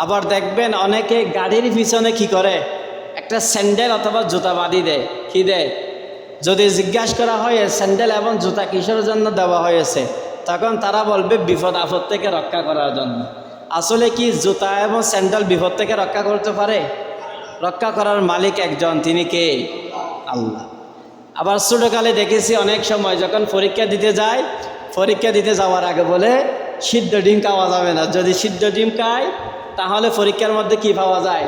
আবার দেখবেন অনেকে গাড়ির পিছনে কি করে, একটা স্যান্ডেল অথবা জুতা বাঁধি দেয়। কি দেয়? যদি জিজ্ঞাসা করা হয় স্যান্ডেল এবং জুতা কিসের জন্য দেওয়া হয়েছে, তখন তারা বলবে বিপদ আপদ থেকে রক্ষা করার জন্য। আসলে কি জুতা এবং স্যান্ডেল বিপদ থেকে রক্ষা করতে পারে? রক্ষা করার মালিক একজন, তিনি কে? আল্লাহ। আবার ছোটকালে দেখেছি অনেক সময় যখন পরীক্ষা দিতে যায়, পরীক্ষা দিতে যাওয়ার আগে বলে সিদ্ধ ডিম খাওয়া যাবে না, যদি সিদ্ধ ডিম খায় তাহলে পরীক্ষার মধ্যে কি পাওয়া যায়?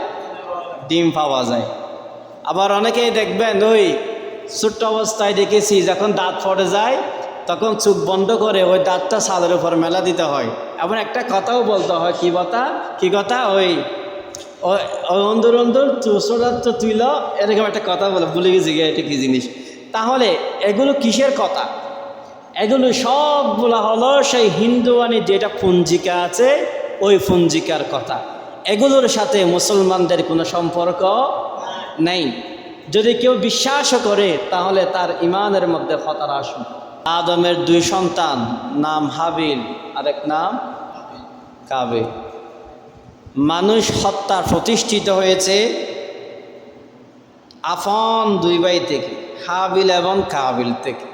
ডিম পাওয়া যায়। আবার অনেকেই দেখবেন ওই ছোট্ট অবস্থায় দেখেছি যখন দাঁত পড়ে যায় তখন চোখ বন্ধ করে ওই দাঁতটা ছাদের উপর মেলা দিতে হয়, এমন একটা কথাও বলতে হয়। কি কথা? ওই অন্দর অন্দর চোষরাত্র তুইল, এরকম একটা কথা বলে, ভুলে গেছি গে এটা কি জিনিস। তাহলে এগুলো কিসের কথা? এগুলো সবগুলো হলো সেই হিন্দুয়ানি যেটা পঞ্জিকা আছে ওই পঞ্জিকার কথা। এগুলোর সাথে মুসলমানদের কোনো সম্পর্ক নেই। যদি কেউ বিশ্বাসও করে তাহলে তার ইমানের মধ্যে খতরা আসুন। আদমের দুই সন্তান, নাম হাবিল, আরেক নাম কাবিল। মানুষ হত্যা প্রতিষ্ঠিত হয়েছে আপন দুই ভাই থেকে, হাবিল এবং কাবিল থেকে।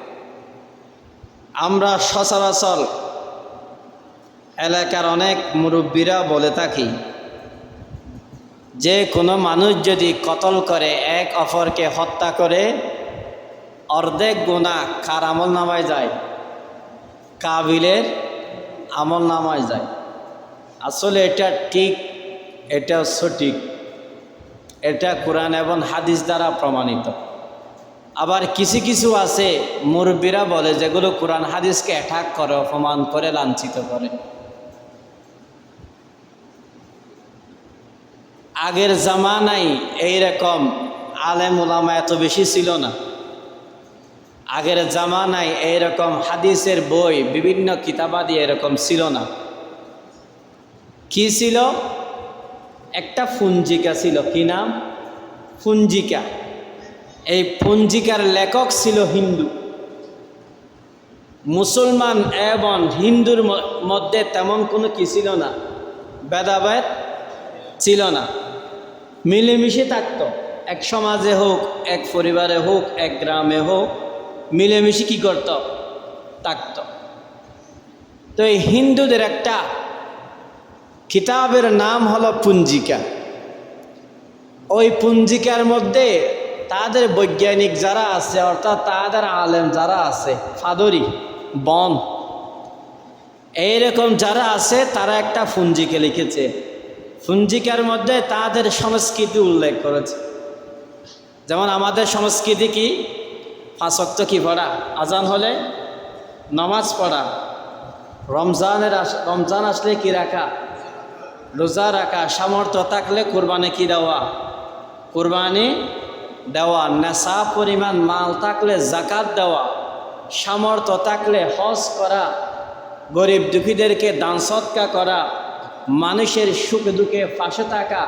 আমরা সচরাচর এলাকার অনেক মুরব্বীরা বলে থাকি যে কোনো মানুষ যদি কতল করে, এক অপরকে হত্যা করে, অর্ধেক গুনাহ কার আমল নামায় যায়? কাবিলের আমল নামায় যায়। আসলে এটা ঠিক, এটা সঠিক, এটা কোরআন এবং হাদিস দ্বারা প্রমাণিত। আবার কিছু কিছু আছে মুরব্বীরা বলে যেগুলো কোরআন হাদিসকে অ্যাটাক করে, অপমান করে, লাঞ্ছিত করে। আগের জামানায় এইরকম আলেম ওলামা এত বেশি ছিল না। আগের জামানায় এইরকম হাদিসের বই, বিভিন্ন কিতাবাদি এরকম ছিল না। কি ছিল? একটা পঞ্জিকা ছিল। কি নাম? পঞ্জিকা। এই পঞ্জিকার লেখক ছিল হিন্দু। মুসলমান এবং হিন্দুর মধ্যে তেমন কোনো কি ছিল না, ভেদাভেদ ছিল না, মিলেমিশে থাকত। এক সমাজে হোক, এক পরিবারে হোক, এক গ্রামে হোক, মিলেমিশে কি করত? থাকত। তো এই হিন্দুদের একটা কিতাবের নাম হলো পঞ্জিকা। ওই পঞ্জিকার মধ্যে তাদের বৈজ্ঞানিক যারা আছে, অর্থাৎ তাদের আলেম যারা আছে, ফাদরি, বন, এইরকম যারা আছে, তারা একটা পঞ্জিকা লিখেছে। পঞ্জিকার মধ্যে তাদের সংস্কৃতি উল্লেখ করেছে। যেমন আমাদের সংস্কৃতি কি? 5 ওয়াক্ত কি পড়া, আজান হলে নামাজ পড়া, রমজান আসলে কি রাখা, রোজা রাখা, সামর্থ্য থাকলে কোরবানি কি দেওয়া, কোরবানি দেওয়া, নেশা পরিমাণ মাল থাকলে জাকাত দেওয়া, সামর্থ্য থাকলে হজ করা, গরিব দুঃখীদেরকে দান সৎকা করা, মানুষের সুখ দুঃখে পাশে থাকা,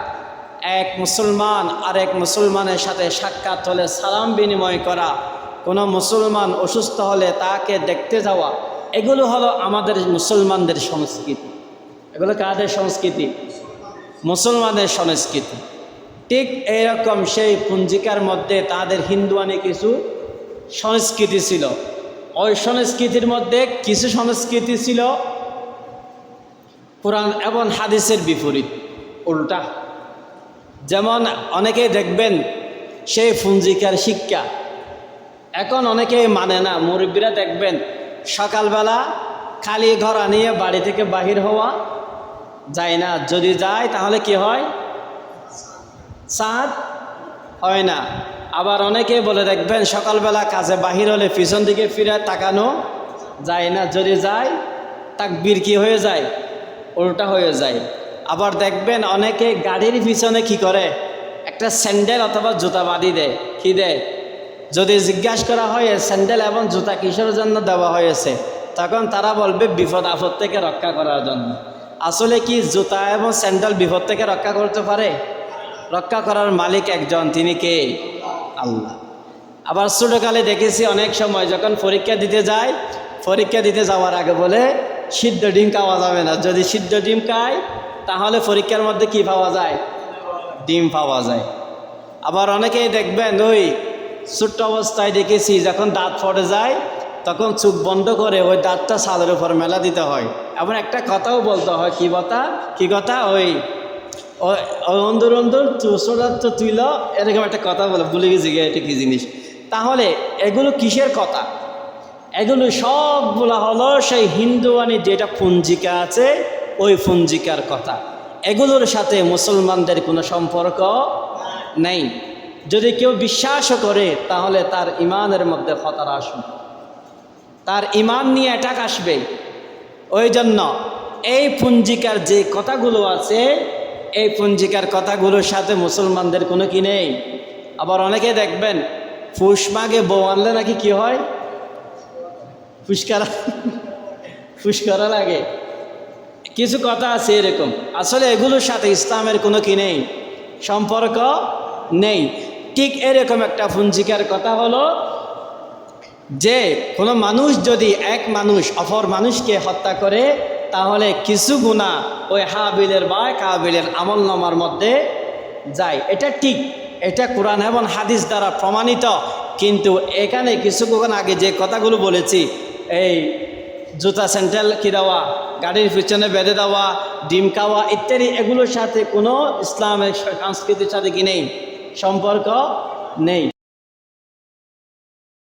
এক মুসলমান আরেক মুসলমানের সাথে সাক্ষাৎ হলে সালাম বিনিময় করা, কোনো মুসলমান অসুস্থ হলে তাকে দেখতে যাওয়া, এগুলো হলো আমাদের মুসলমানদের সংস্কৃতি। এগুলো কাদের সংস্কৃতি? মুসলমানের সংস্কৃতি। ঠিক এইরকম সেই পঞ্জিকার মধ্যে তাদের হিন্দুয়ানি কিছু সংস্কৃতি ছিল। ওই সংস্কৃতির মধ্যে কিছু সংস্কৃতি ছিল কোরআন এবং হাদিসের বিপরীত, উল্টা। যেমন অনেকেই দেখবেন সেই পঞ্জিকার শিক্ষা এখন অনেকেই মানে না। মুরব্বীরা দেখবেন সকালবেলা খালি ঘর আনিয়ে বাড়ি থেকে বাহির হওয়া যায় না, যদি যায় তাহলে কি হয়? চাঁদ হয় না। আবার অনেকেই বলে দেখবেন সকালবেলা কাজে বাহির হলে পিছন দিকে ফিরে তাকানো যায় না, যদি যায় তাকবীর কি হয়ে যায়? উল্টা হয়ে যায়। আবার দেখবেন অনেকে গাড়ির পিছনে কি করে, একটা স্যান্ডেল অথবা জুতা বাঁধি দেয়। কি দেয়? যদি জিজ্ঞাসা করা হয় স্যান্ডেল এবং জুতা কিসের জন্য দেওয়া হয়েছে, তখন তারা বলবে বিপদ আপদ থেকে রক্ষা করার জন্য। আসলে কি জুতা এবং স্যান্ডেল বিপদ থেকে রক্ষা করতে পারে? রক্ষা করার মালিক একজন, তিনি কে? আল্লাহ। আবার ছোটকালে দেখেছি অনেক সময় যখন পরীক্ষা দিতে যায়, পরীক্ষা দিতে যাওয়ার আগে বলে সিদ্ধ ডিম খাওয়া যাবে না, যদি সিদ্ধ ডিম খায় তাহলে পরীক্ষার মধ্যে কি পাওয়া যায়? ডিম পাওয়া যায়। আবার অনেকেই দেখবেন ওই ছোট্ট অবস্থায় দেখেছি যখন দাঁত পড়ে যায় তখন চোখ বন্ধ করে ওই দাঁতটা ছাদের উপর মেলা দিতে হয়, এমন একটা কথাও বলতে হয়। কি কথা ওই অন্দর অন্দর চোষটা তুইল, এরকম একটা কথা বলে, ভুলে গেছি গে এটা কি জিনিস। তাহলে এগুলো কিসের কথা? এগুলো সবগুলো হলো সেই হিন্দুয়ানি যেটা পঞ্জিকা আছে ওই পঞ্জিকার কথা। এগুলোর সাথে মুসলমানদের কোনো সম্পর্ক নেই। যদি কেউ বিশ্বাসও করে তাহলে তার ইমানের মধ্যে খতরা আসবে, তার ইমান নিয়ে অ্যাটাক আসবে। ওই জন্য এই পঞ্জিকার যে কথাগুলো আছে এই পঞ্জিকার কথাগুলোর সাথে মুসলমানদের কোনো কি নেই। আবার অনেকে দেখবেন পুষ মাঘে বউ আনলে নাকি কি হয়, ফুসকারা লাগে, কিছু কথা আছে এরকম। আসলে এগুলোর সাথে ইসলামের কোনো কি নেই, সম্পর্ক নেই। ঠিক এরকম একটা পঞ্জিকার কথা হলো যে কোনো মানুষ যদি এক মানুষ অপর মানুষকে হত্যা করে তাহলে কিছু গুনাহ ওই হাবিলের বা কাবিলের আমলনামার মধ্যে যায়। এটা ঠিক, এটা কোরআন এবং হাদিস দ্বারা প্রমাণিত। কিন্তু এখানে কিছুক্ষণ আগে যে কথাগুলো বলেছি, এই জুতা স্যান্ডেল কি দেওয়া, গাড়ির পিছনে বেঁধে দেওয়া, ডিম খাওয়া ইত্যাদি, এগুলোর সাথে কোনো ইসলামের সংস্কৃতির সাথে কি নেই, সম্পর্ক নেই।